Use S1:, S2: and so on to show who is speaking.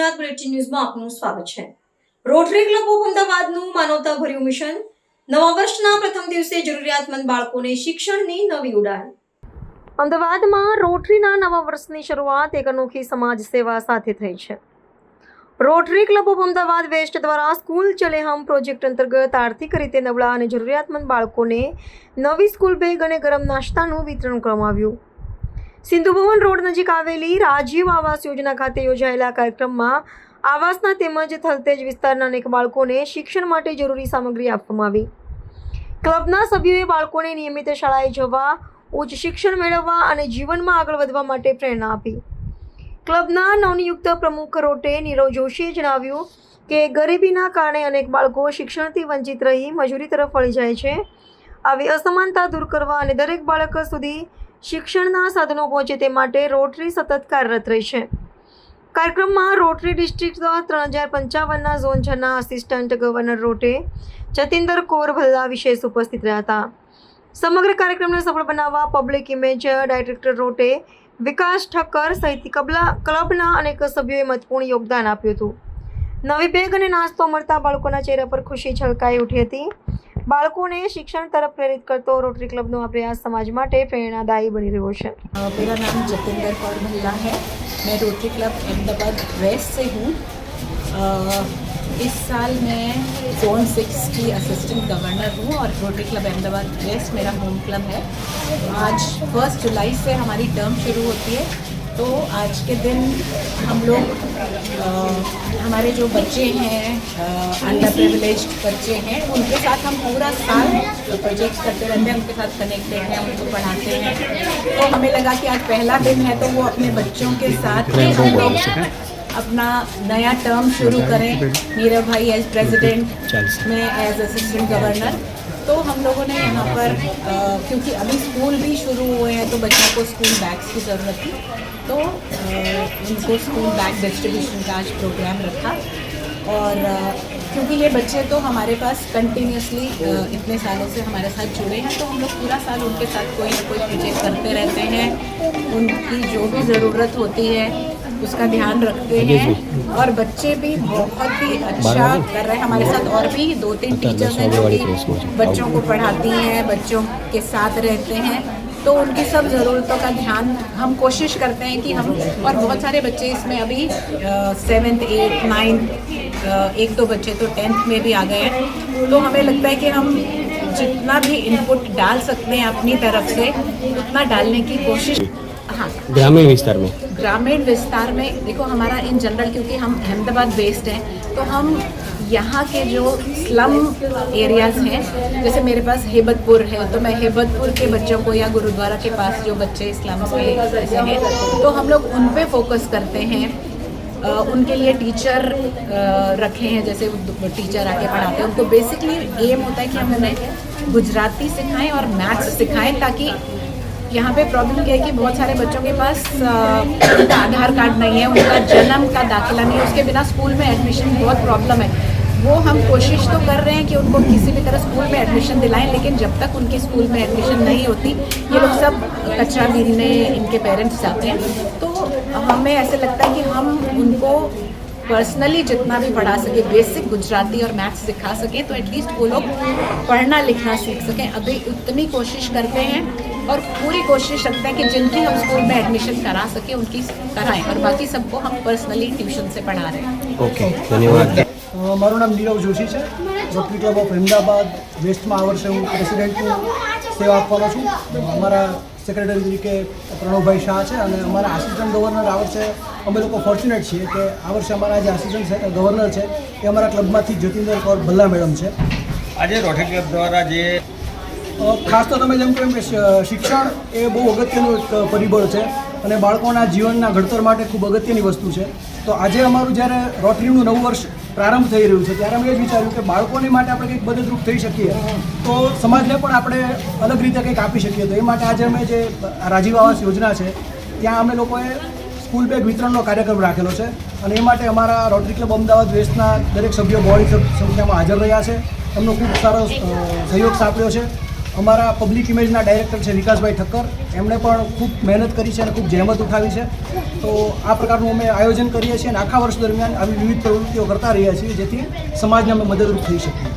S1: Gujarat bulletin ન્યૂઝમાં આપનું સ્વાગત છે। રોટરી ક્લબ ઓફ અમદાવાદનું માનવતાભર્યું મિશન। નવા વર્ષના પ્રથમ દિવસે જરૂરિયાતમંદ બાળકોને શિક્ષણની નવી ઉડાન। અમદાવાદમાં રોટરીના નવા વર્ષની શરૂઆત એક અનોખી સમાજ સેવા સાથે થઈ છે। Rotary Club of Ahmedabad West દ્વારા સ્કૂલ ચલે હમ પ્રોજેક્ટ અંતર્ગત આર્થિક રીતે નબળા અને જરૂરિયાતમંદ બાળકોને નવી સ્કૂલ બેગ અને ગરમ નાસ્તાનું વિતરણ કરવામાં આવ્યું। સિંધુ ભવન રોડ નજીક આવેલી રાજીવ આવાસ યોજના ખાતે યોજાયેલા કાર્યક્રમમાં આવાસના તેમજ થલતેજ વિસ્તારના અનેક બાળકોને શિક્ષણ માટે જરૂરી સામગ્રી આપવામાં આવી। ક્લબના સભ્યોએ બાળકોને નિયમિત શાળાએ જવા, ઉચ્ચ શિક્ષણ મેળવવા અને જીવનમાં આગળ વધવા માટે પ્રેરણા આપી। ક્લબના નવનિયુક્ત પ્રમુખ રોટે નીરવ જોશીએ જણાવ્યું કે ગરીબીના કારણે અનેક બાળકો શિક્ષણથી વંચિત રહી મજૂરી તરફ વળી જાય છે। આવી અસમાનતા દૂર કરવા અને દરેક બાળક સુધી શિક્ષણના સાધનો પહોંચે તે માટે રોટરી સતત કાર્યરત રહી છે। કાર્યક્રમમાં રોટરી ડિસ્ટ્રિક્ટ 3055ના ઝોન 6ના આસિસ્ટન્ટ ગવર્નર રોટે જતિન્દર કૌર ભલ્લા વિશેષ ઉપસ્થિત રહ્યા હતા। સમગ્ર કાર્યક્રમને સફળ બનાવવા પબ્લિક ઇમેજ ડાયરેક્ટર રોટે વિકાસ ઠક્કર સહિત ક્લબના અનેક સભ્યોએ મહત્વપૂર્ણ યોગદાન આપ્યું હતું। નવી બેગ અને નાસ્તો મળતા બાળકોના ચહેરા પર ખુશી છલકાઈ ઉઠી હતી। બાળકોને શિક્ષણ તરફ પ્રેરિત કરતો રોટરી ક્લબનો આ પ્રયાસ સમાજ માટે प्रेरणादायी बनी રહ્યો છે।
S2: मेरा नाम जतिंदर कौर भल्ला है। मैं रोटरी क्लब अहमदाबाद वेस्ट से हूँ। इस साल मैं जोन 6 की असिस्टेंट गवर्नर हूँ और रोटरी क्लब अहमदाबाद वेस्ट मेरा होम क्लब है। आज 1 जुलाई से हमारी टर्म शुरू होती है, तो आज के दिन हम लोग हमारे जो बच्चे हैं, अंडर प्रिविलेज्ड बच्चे हैं, उनके साथ हम पूरा साल प्रोजेक्ट्स करते रहते हैं, उनके साथ कनेक्टेड हैं, उनको पढ़ाते हैं। तो हमें लगा कि आज पहला दिन है तो वो अपने बच्चों के साथ हम लोग अपना नया टर्म शुरू करें। नीरव भाई एज प्रेसिडेंट, मैं एज असिस्टेंट गवर्नर। तो हम लोगों ने यहाँ पर क्योंकि अभी स्कूल भी शुरू हुए हैं तो बच्चों को स्कूल बैग्स की ज़रूरत थी, तो उनको स्कूल बैग डिस्ट्रीब्यूशन का आज प्रोग्राम रखा। और क्योंकि ये बच्चे तो हमारे पास कंटिन्यूसली इतने सालों से हमारे साथ जुड़े हैं, तो हम लोग पूरा साल उनके साथ कोई ना कोई प्रोजेक्ट करते रहते हैं। उनकी जो भी ज़रूरत होती है उसका ध्यान रखते हैं और बच्चे भी बहुत ही अच्छा कर रहे हैं हमारे साथ। और भी 2-3 टीचर्स हैं जो कि बच्चों को पढ़ाती हैं, बच्चों के साथ रहते हैं, तो उनकी सब ज़रूरतों का ध्यान हम कोशिश करते हैं कि हम। और बहुत सारे बच्चे इसमें अभी 7th 8th 9th 1-2 बच्चे तो 10th में भी आ गए हैं। तो हमें लगता है कि हम जितना भी इनपुट डाल सकते हैं अपनी तरफ से उतना डालने की कोशिश। हाँ,
S3: ग्रामीण विस्तार में देखो हमारा इन जनरल, क्योंकि हम अहमदाबाद बेस्ड हैं, तो हम यहाँ के जो स्लम एरियाज़ हैं, जैसे मेरे पास हेबतपुर है, तो मैं हेबतपुर के बच्चों को, या गुरुद्वारा के पास जो बच्चे स्लम्स में ऐसे हैं, तो हम लोग उन पे फोकस करते हैं। उनके लिए टीचर रखे हैं, जैसे टीचर आके पढ़ाते हैं। उनको बेसिकली एम होता है कि हम उन्हें गुजराती सिखाएं और मैथ्स सिखाएं, ताकि यहाँ पे प्रॉब्लम क्या है कि बहुत सारे बच्चों के पास उनका आधार कार्ड नहीं है, उनका जन्म का दाखिला नहीं है, उसके बिना स्कूल में एडमिशन बहुत प्रॉब्लम है। वो हम कोशिश तो कर रहे हैं कि उनको किसी भी तरह स्कूल में एडमिशन दिलाएं, लेकिन जब तक उनकी स्कूल में एडमिशन नहीं होती, ये लोग सब कचरा बीनने इनके पेरेंट्स जाते हैं। तो हमें ऐसे लगता है कि हम उनको पर्सनली जितना भी पढ़ा सके, बेसिक गुजराती और मैथ्स सिखा सकें, तो एटलीस्ट वो लोग पढ़ना लिखना सीख सकें। अभी उतनी कोशिश करते हैं और पूरी कोशिश रखते हैं कि जिनकी हम स्कूल में एडमिशन करा सके उनकी कराएं, और बाकी सबको हम पर्सनली ट्यूशन से पढ़ा रहे हैं। ओके, धन्यवाद।
S4: मारू नाम नीरव जोशी है। Rotary Club of Ahmedabad West में आ वर्षे हूँ प्रेसिडेंटनी सेवा आपवानो छूं। अमरा सेक्रेटरी तरीके प्रणवभाई शाह है और अमरा आसिस्टंट गवर्नर आ वर्षे अमे लोग फॉर्च्युनेट छीए कि आ वर्षे अमरा जे आसिस्टंट गवर्नर है ये अमरा क्लबमांथी जतिंदर कौर भल्ला मैडम है।
S5: आज रोटरी क्लब द्वारा जे
S4: खास तो તમે જેમ કહ્યું કે શિક્ષણ એ બહુ અગત્યનું એક પરિબળ છે અને બાળકોના જીવનના ઘડતર માટે ખૂબ અગત્યની વસ્તુ છે। તો આજે અમારું જ્યારે રોટરીનું નવું વર્ષ પ્રારંભ થઈ રહ્યું છે ત્યારે અમે એ જ વિચાર્યું કે બાળકોની માટે આપણે કંઈક મદદરૂપ થઈ શકીએ તો સમાજને પણ આપણે અલગ રીતે કંઈક આપી શકીએ। તો એ માટે આજે અમે જે રાજીવ આવાસ યોજના છે ત્યાં અમે લોકોએ સ્કૂલ બેગ વિતરણનો કાર્યક્રમ રાખેલો છે અને એ માટે અમારા રોટરી ક્લબ અમદાવાદ વેસ્ટના દરેક સભ્યો બહોળી સંખ્યામાં હાજર રહ્યા છે। એમનો ખૂબ સારો સહયોગ સાંપડ્યો છે અમારા પબ્લિક ઇમેજના ડાયરેક્ટર છે વિકાસભાઈ ઠક્કર, એમણે પણ ખૂબ મહેનત કરી છે અને ખૂબ જહેમત ઉઠાવી છે. તો આ પ્રકારનું અમે આયોજન કરીએ છીએ અને આખા વર્ષ દરમિયાન આવી વિવિધ પ્રવૃત્તિઓ કરતા રહ્યા છીએ જેથી સમાજને અમે મદદરૂપ થઈ શકીએ.